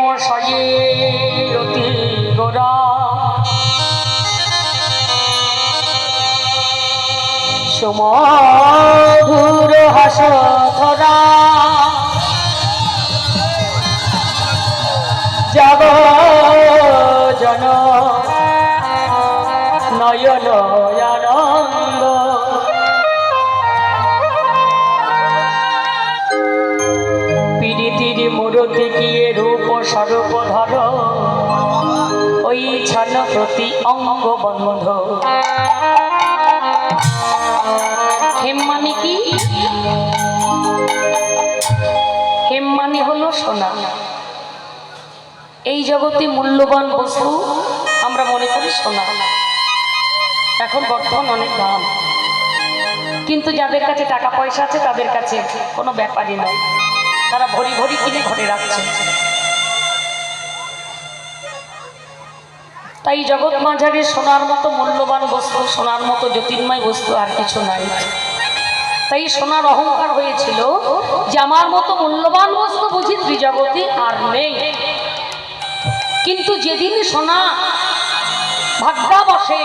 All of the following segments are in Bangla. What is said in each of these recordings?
মশায়ে অতি গোরা সুমধুর হাস ধরা যাব জন নয়ন আনন্দ পীড়িতির মূরতি গিয়ে রূপ স্বরূপ ধর ওই ছান প্রতি অঙ্গ বন্ধ। হেম মানে কি? হেম মানে হলো সোনা। এই জগতে মূল্যবান বস্তু আমরা মনে করি সোনা, এখন বর্তমান অনেক দাম, কিন্তু যাদের কাছে টাকা পয়সা আছে তাদের কাছে কোনো ব্যাপারই নয়, তারা ভরি ভরি কিনে ঘরে রাখছে। তাই জগৎ মাঝারে সোনার মতো মূল্যবান বস্তু, সোনার মতো জ্যোতির্ময় বস্তু আর কিছু নাই। তাই সোনার অহংকার হয়েছিল যে আমার মতো মূল্যবান বস্তু বুঝি ত্রিজগতে আর নেই। কিন্তু যেদিন সোনা ভাগ্যাবশে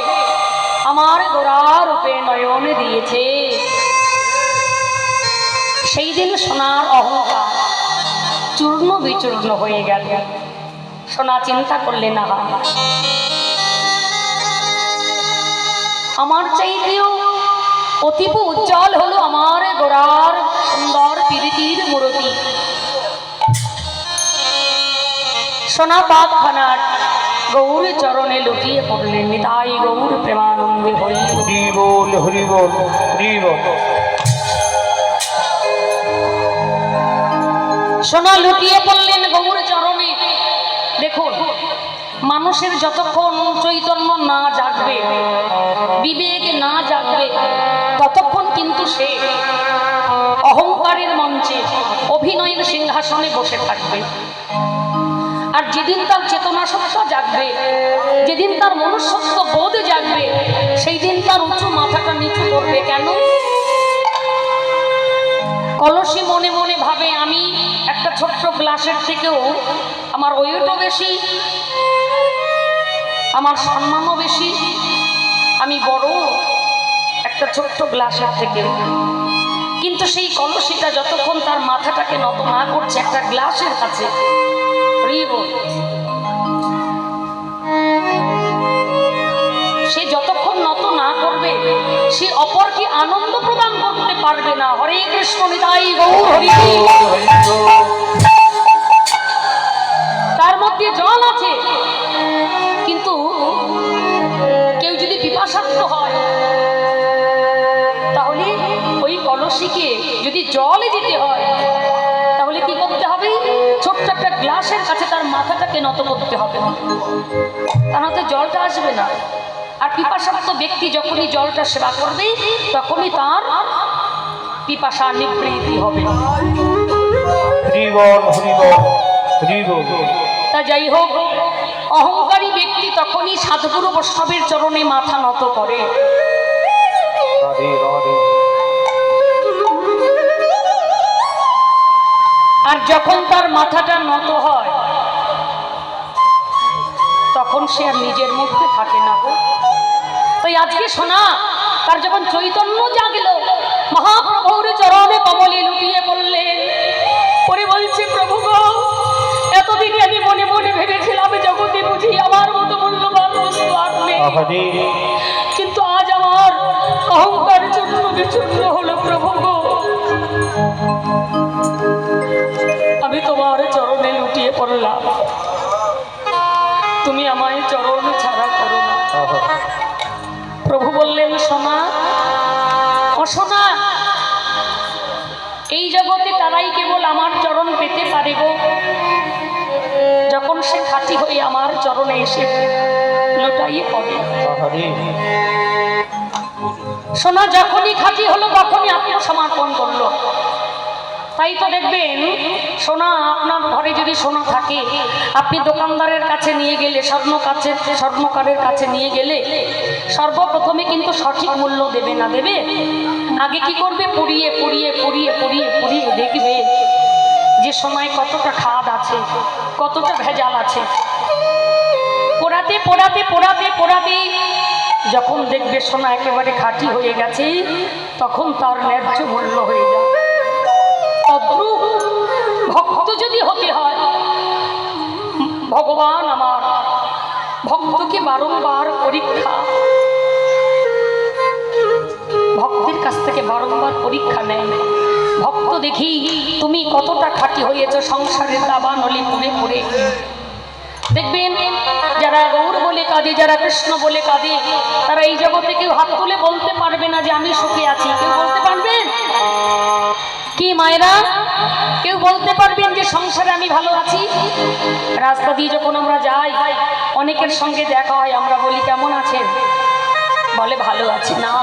আমার গোরা রূপে নয়নে দিয়েছে, সেই দিন সোনার অহংকার চূর্ণ বিচূর্ণ হয়ে গেল। সোনা চিন্তা করলে না, আমার চাইতেও অতীব উজ্জ্বল হলো আমার গোরার সুন্দর পীড়িতির মূরতি। সোনা পাতখানার গৌর চরণে লুটিয়ে পড়লেন। নিতাই গৌর প্রেমানন্দে হরি বল হরি বল হরি বল। সোনা লুটিয়ে পড়লেন গৌর চরণে। দেখুন, মানুষের যতক্ষণ চৈতন্য না জাগবে, বিবেক না জাগবে, ততক্ষণ কিন্তু সে অহংকারের মঞ্চে অভিনয়ের সিংহাসনে বসে থাকবে। আর যেদিন তার চেতনা সত্য জাগবে, যেদিন তার মনুষ্যত্ব বোধ জাগবে, সেই দিন তার উঁচু মাথাটা নিচু করবে। কেন? কলসি মনে মনে ভাবে আমি একটা ছোট্ট গ্লাসের থেকেও আমার ওয়েটও বেশি, আমার সম্মানও বেশি, আমি বড় একটা ছোট্ট গ্লাসের থেকে। কিন্তু সেই কলসিটা যতক্ষণ তার মাথাটাকে নত না করছে একটা গ্লাসের কাছে, সে যতক্ষণ নত না করবে সে অপরকে আনন্দ প্রদান করতে পারবে না। হরে কৃষ্ণ নিতাই গৌর হরি। তার মধ্যে জল আছে, কিন্তু কেউ যদি পিপাসার্ত হয় তাহলে ওই কলসিকে যদি জল দিতে হয় তাহলে কি করতে হবে? ছোট্ট একটা গ্লাসের কাছে তার মাথাটাকে নত করতে হবে, তার হাতে জলটা আসবে না। আর পিপাসার্ত ব্যক্তি যখনই জলটা সেবা করবে তখনই তার পিপাসা নিবৃত্তি হবে। তা যাই হোক, অহংকারী ব্যক্তি তখনই সাধুগুরু বৈষ্ণবের চরণে মাথা নত করে। আর যখন তার মাথাটা নত হয় তখন সে আর নিজের মধ্যে থাকে না। তাই আজকে শোনা, তার যখন চৈতন্য জাগলো, মহাপ্রভুর চরণে কমলে লুটিয়ে পড়লেন। পরে বলছে, প্রভু গো, এতদিনে আমি মনে মনে ভেবেছিলাম জগতে বুঝি আমার মতো মূল্যবান বস্তু আর নেই, কিন্তু আজ আমার অহংকার চূর্ণ বিচূর্ণ হলো। প্রভু গো, আমি তোমার চরণে লুটিয়ে পড়লাম, তুমি আমায় চরণ ছাড়া করো না। প্রভু বললেন, সোনা, ও সোনা, এই জগতে তারাই কেবল আমার চরণ পেতে পারে গো যখন সে খাঁটি হয়ে আমার চরণে এসে লুটাইয়ে পড়ে। সোনা যখনই খাঁটি হলো তখনই আত্মসমর্পণ করলো। তাই তো দেখবেন, সোনা আপনার ঘরে যদি সোনা থাকে, আপনি দোকানদারের কাছে নিয়ে গেলে, স্বর্ণকারের কাছে নিয়ে গেলে সর্বপ্রথমে কিন্তু সঠিক মূল্য দেবে না। দেবে আগে কি করবে? পুড়িয়ে পুড়িয়ে পুড়িয়ে পুড়িয়ে পুড়িয়ে দেখবে যে সময় কতটা খাদ আছে, কতটা ভেজাল আছে। পোড়াতে পোড়াতে পোড়াতে পোড়াতে যখন দেখবে সোনা একেবারে খাঁটি হয়ে গেছে, তখন তার ন্যায্য মূল্য হয়ে যায়। তদ্রূপ ভক্ত যদি হতে হয়, ভগবান আমার ভক্তকে বারংবার পরীক্ষা, ভক্তের কাছ থেকে বারংবার পরীক্ষা নেয়। ভক্ত দেখি তুমি কতটা খাঁটি হয়েছ সংসারের দাবানলে পুড়ে পুড়ে। দেখবেন যারা গৌর বলে কাঁদে, যারা কৃষ্ণ বলে কাঁদে, তারা এই জগতে কেউ হাত তুলে বলতে পারবে না যে আমি সুখে আছি। কেউ বলতে পারবেন কি মায়েরা? কেউ বলতে পারবেন যে সংসারে আমি ভালো আছি? রাস্তা দিয়ে যখন আমরা যাই, অনেকের সঙ্গে দেখা হয়, আমরা বলি কেমন আছেন? বলে ভালো আছি। না,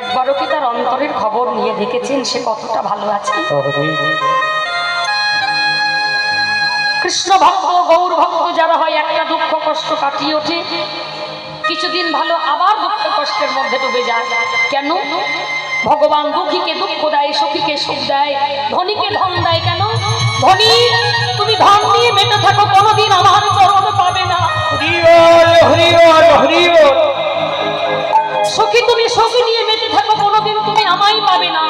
একবারও কি তার অন্তরের খবর নিয়ে দেখেছেন সে কতটা ভালো আছে? কৃষ্ণ ভক্ত, গৌর ভক্ত যারা হয়, একটা দুঃখ কষ্ট কাটিয়ে ওঠে, কিছুদিন ভালো, আবার দুঃখ কষ্টের মধ্যে ডুবে যায়। কেন? ভগবান দুঃখীকে দুঃখ দেয়, সুখীকে সুখ দেয়, ধনীকে ধন দেয়। কেন? ধনী তুমি ধন নিয়ে বেঁচে থাকো, কোনোদিন আমার চরণ পাবে না। সুখী তুমি সুখ নিয়ে বেঁচে থাকো, কোনোদিন তুমি আমায় পাবে না।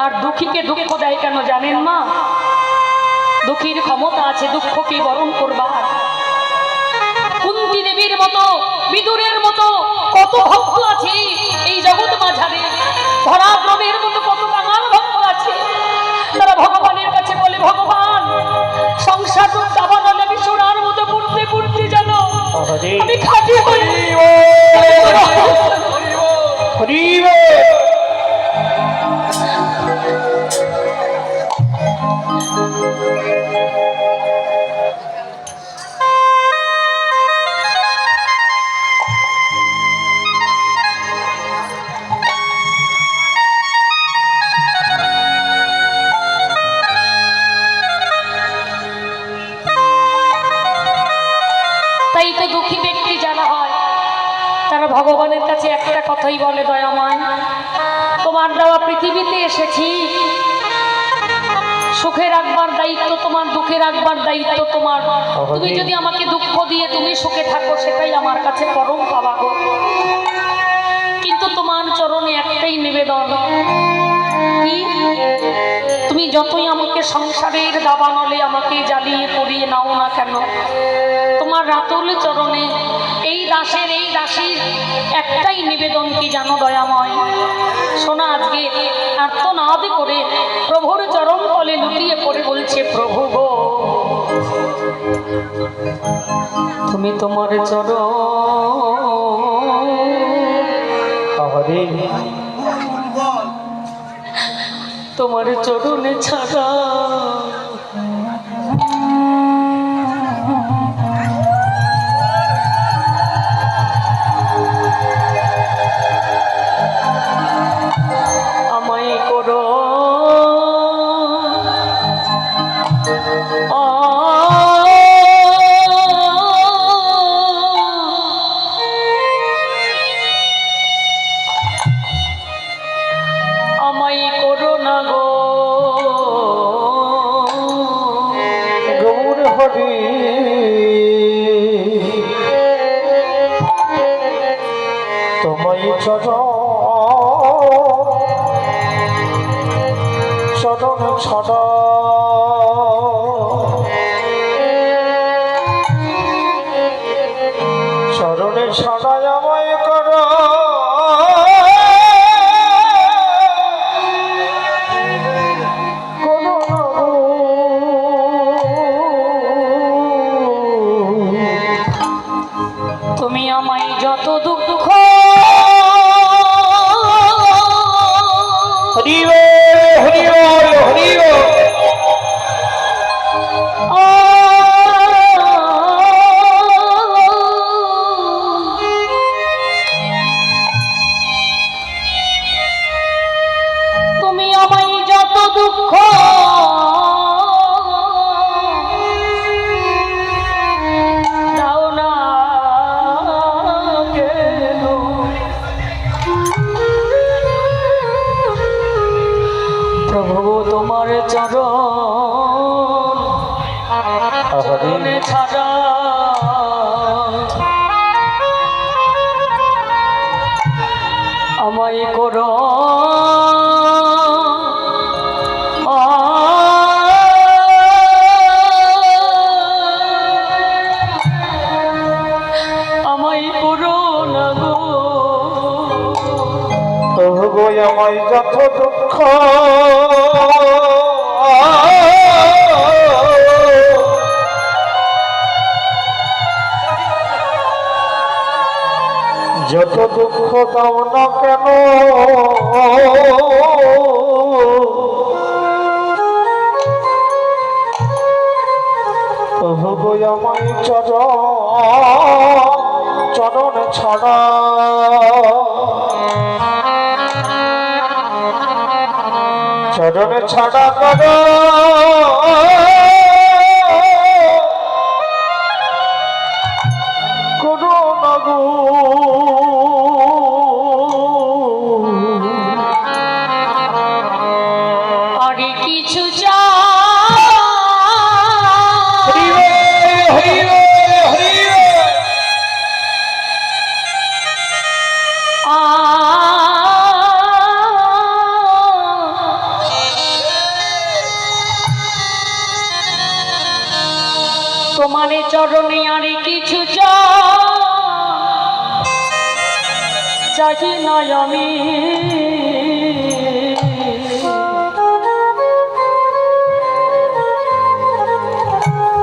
আর দুঃখীকে দুঃখ দেয় কেন জানেন মা? দুঃখীর ক্ষমতা আছে দুঃখকে বরণ করবার। কুন্তী দেবীর মতো, বিদুরের মতো কত ভক্ত আছে এই জগৎ মাঝারে। ধরাদ্রবের মতো কত বাঙাল ভক্ত আছে, তারা ভগবানের কাছে বলে, ভগবান সংসার দাবানলে আমি সোনার মতো পুড়তে পুড়তে যেন আমি খাঁটি হই। তাই তো দুঃখী ব্যক্তি যারা হয়, তারা ভগবানের কাছে একটা কথাই বলে, দয়াময় তোমার দেওয়া পৃথিবীতে এসেছি, সুখে রাখবার দায়িত্ব তোমার, দুঃখে রাখবার দায়িত্ব তোমার। তুমি যদি আমাকে দুঃখ দিয়ে তুমি সুখে থাকো, সেটাই আমার কাছে পরম পাওয়া গো। কিন্তু তোমার চরণে একটাই নিবেদন, কি? তুমি যতই আমাকে সংসারের দাবানলে আমাকে জ্বালিয়ে পড়িয়ে নাও না কেন, তোমার রাতুল চরণে এই দাসের, এই দাসীর একটাই নিবেদন, কি জানো দয়াময়? শোনা, আজকে আর্তনাদ করে প্রভুর চরণ তলে লুটিয়ে পড়ে বলছে, প্রভু গো তুমি তোমার চরণ তোমার চরণে ছাড়া আমায় করো আমায় করো না গো গৌর হরি। তোমায় চরণ ছাড়া চরণে ছাড়া আমায় করো তুমি আমায় যত দুঃখ চরণে ছাড়া আমায় করো আমায় করো না গো আমায় যত দুঃখ যত দুঃখ দাও না কেন তবু আমায় চরণ ছাড়া চরণে ছাড়া করো করো না গো আরে কিছু তোমার চরণে আরে কিছু চাই না আমি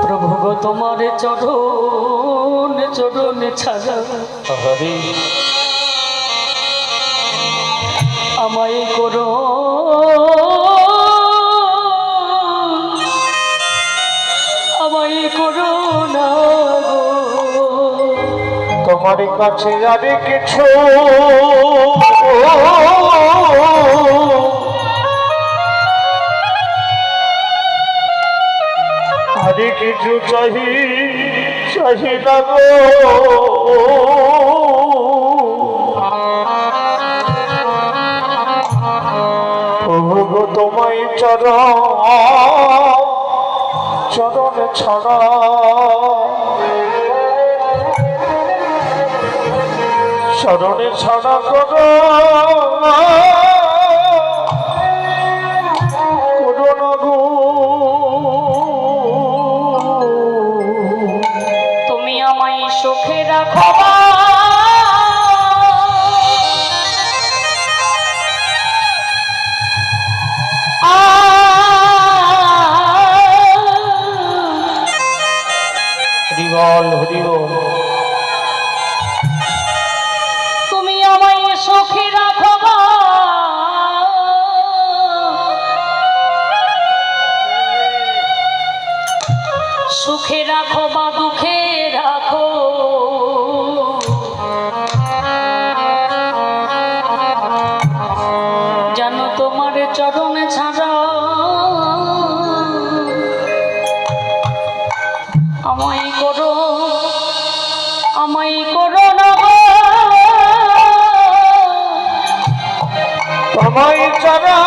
প্রভু গো তোমার চরণে ছাড়া আমায় করো আমায় করো না গো তোমার কাছে আর কিছু আর কিছু চাহি না গো প্রভু গো তোমায় চরণে ছাড়া চরণে ছাড়া করো না গো তুমি আমায় সুখে রাখো হরিবল তুমি আমায় সুখে রাখো সুখে রাখো বা দুঃখে রাখো জানো তোমার চরণ ছাড়া আমায় করো না তোমায় ছাড়া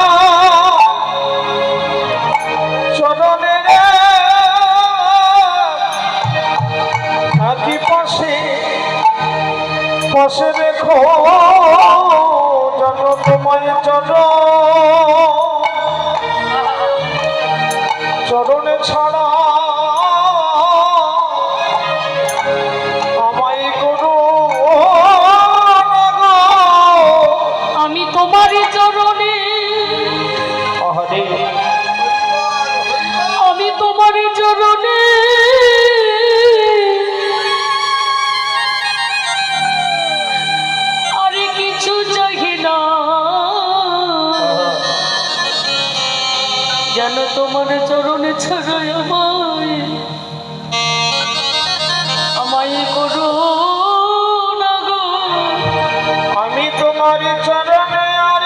চরণে থাকি পাশে রেখো জানো তোমায় চরণে ছাড়া আমায় করো আমি তোমার চরণে আমি তোমার চরণে আরে কিছু চাই না যেন তোমার চরণে ছাড়াই আমায় করো না গো আমি তোমার চরণে আর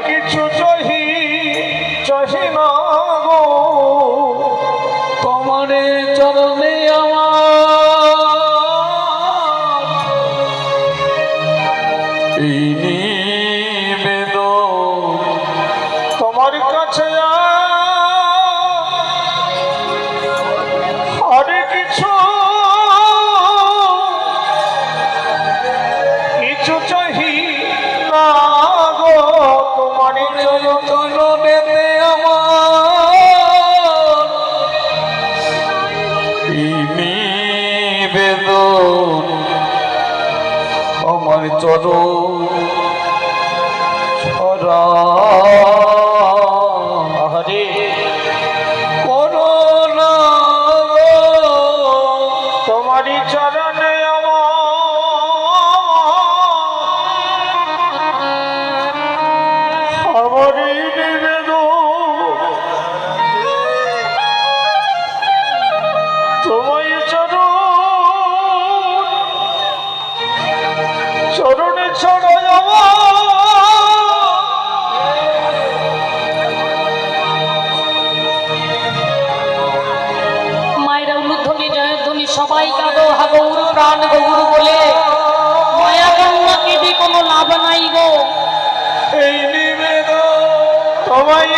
কিছু চাহি না গো তোমার চরণে আমার এই নিবেদন কাছে আর কিছু কিছু চাহি না গো তোমারই চরণেতে আমার নিবেদন আমার চরণ ছড়া হরে করোনা তোমারই চরণে আমারই নিবেদন তোমায় চরণে ছড়াই মায়েরা উলুধ্বনি জয়ধ্বনি সবাই কাঁদো হা গৌর প্রাণ গৌর বলে মায়া কান্না কেঁদে কোনো লাভ নাই গো। এই নিবেদন তোমায়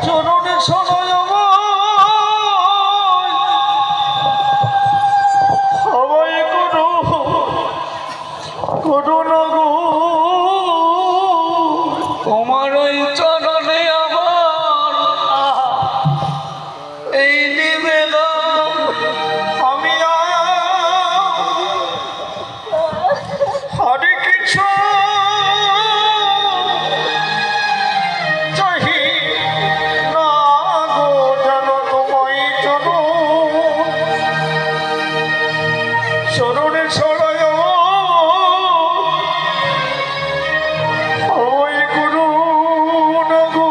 চরণে ছড়াই সবাই করুন গো তোমার ওই চরণে আমার এই নিবেদন আমি আর কিছু চাহি না গো জানো তোমায় চরণে ছড়ায় ওই গুরু না গো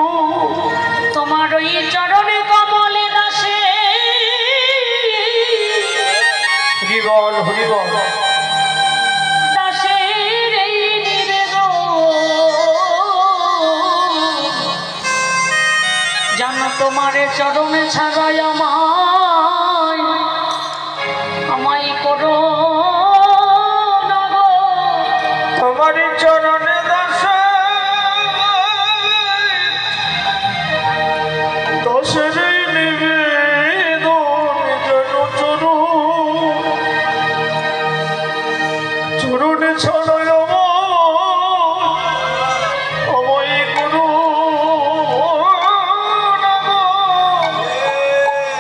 তোমার ওই চরণে কমলে দাসে হরিবল হরিবল দাসের এই নিবেদন জানো তোমার চরণে ছাড়াই আমায় করো না গো। তোমার চরণে দাসে দশের নিবেদন যেন চরণে ছড়ায় আমায় গুরু না গো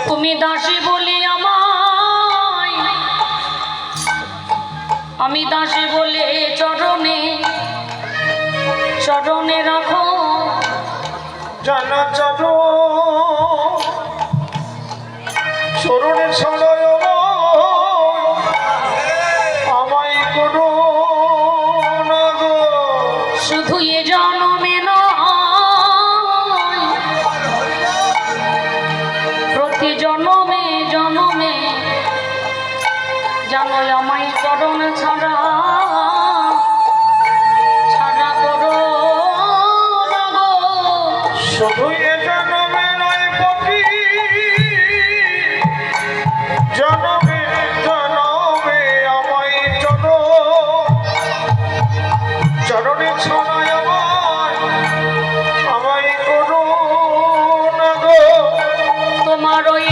তুমি দাসী বলি আমি দাসী বলে চরণে রাখো জানা চরণে ছড়ায় আমায় গুরু না গো শুধু এ জন্মে নয় প্রতি জন্মে জন্মে জানো আমায় চরণ ছাড়া করো না গো। শুধু এ জন্মে নয় প্রতি জন্মে জন্মে আমায় চরণে ছড়ায় আমায় করো না গো তোমার ওই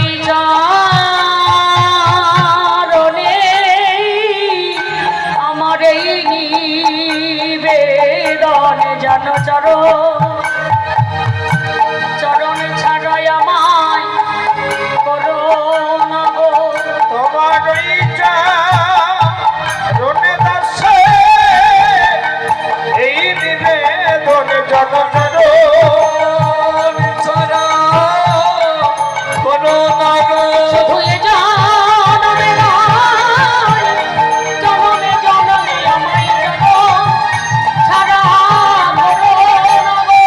চরণে আমার এই নিবেদন জানো চরণ ছাড়াই আমায় করো না গো। তোমার চরণে দাসে এই নিবেদন জনগণ ছাড়া কোনো না গো শুধু এ জন্মে নয়, জন্মে জন্মে আমায় চরণ ছাড়া করো না গো।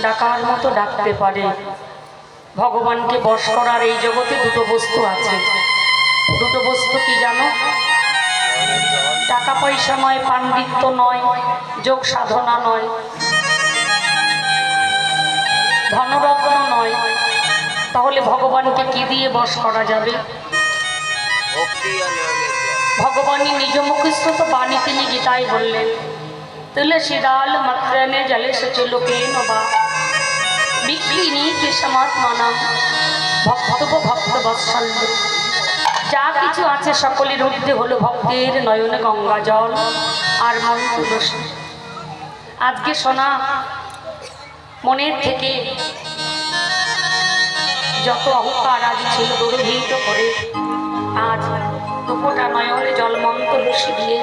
ডাকার মতো ডাকতে পারে। ভগবানকে বশ করার এই জগতে দুটো বস্তু আছে। দুটো বস্তু কি জানো? টাকা পয়সা নয়, পাণ্ডিত্য নয়, যোগ সাধনা নয়, ধনরত্ন নয়। তাহলে ভগবানকে কি দিয়ে বশ করা যাবে? ভগবানই নিজ মুখস্থ বাণী তিনি গীতায় বললেন, তুলসী ডাল মাত্রানে জলে সচলোকে নবা বিক্লিনী কে সমাত্মানা ভক্তব ভক্ত বৎসল্য। যা কিছু আছে সকলের ঊর্ধ্বে হলো ভক্তের নয়নে গঙ্গা জল আর মন তুলসী। আজকে শোনা মনের থেকে যত অহংকার আজ ছিল দূরীভূত করে আজ দুপোটা নয়নে জলমন্ত লুসি দিয়ে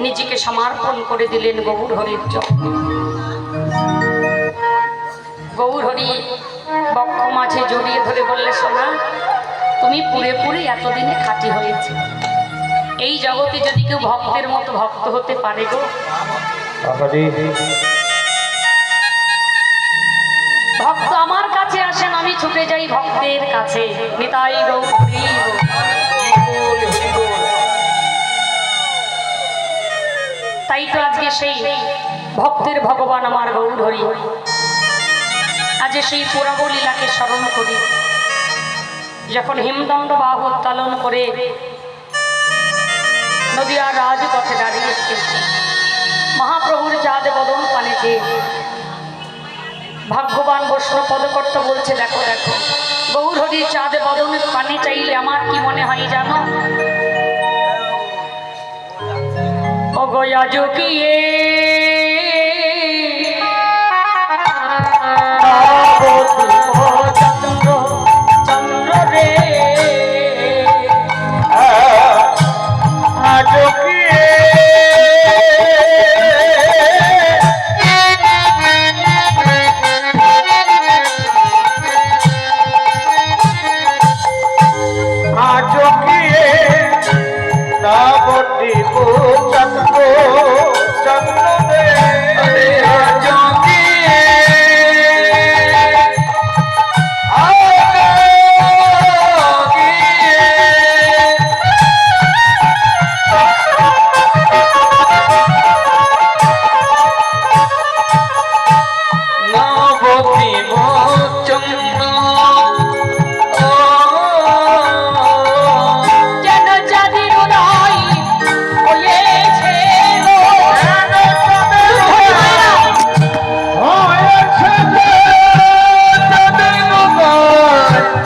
নিজেকে সমর্পণ করে দিলেন গৌর হরির চরণে। গৌর হরি বক্ষ মাঝে জড়িয়ে ধরে বললে, সোনা তুমি পুরে এতদিনে খাঁটি হয়েছে। এই জগতে যদি কেউ ভক্তের মতো ভক্ত হতে পারে গো, ভক্ত আমার কাছে আসেন, আমি ছুটে যাই ভক্তের কাছে। নিতাই গৌর হরি বল। তাই তো আজকে সেই ভক্তের ভগবান আমার গৌর হরি আজ সেই পুরাব লীলাকে স্মরণ করি। যখন হিমদণ্ড বাহু উত্তোলন করে নদিয়ার রাজপথে দাঁড়িয়েছে, মহাপ্রভুর চাঁদ বদন পানে চেয়ে ভাগ্যবান বৈষ্ণব পদকর্তা বলছে, দেখো দেখো গৌর হরির চাঁদ বদনের পানে চাইলে আমার কি মনে হয় জানো? ও গয়া যোগিয়ে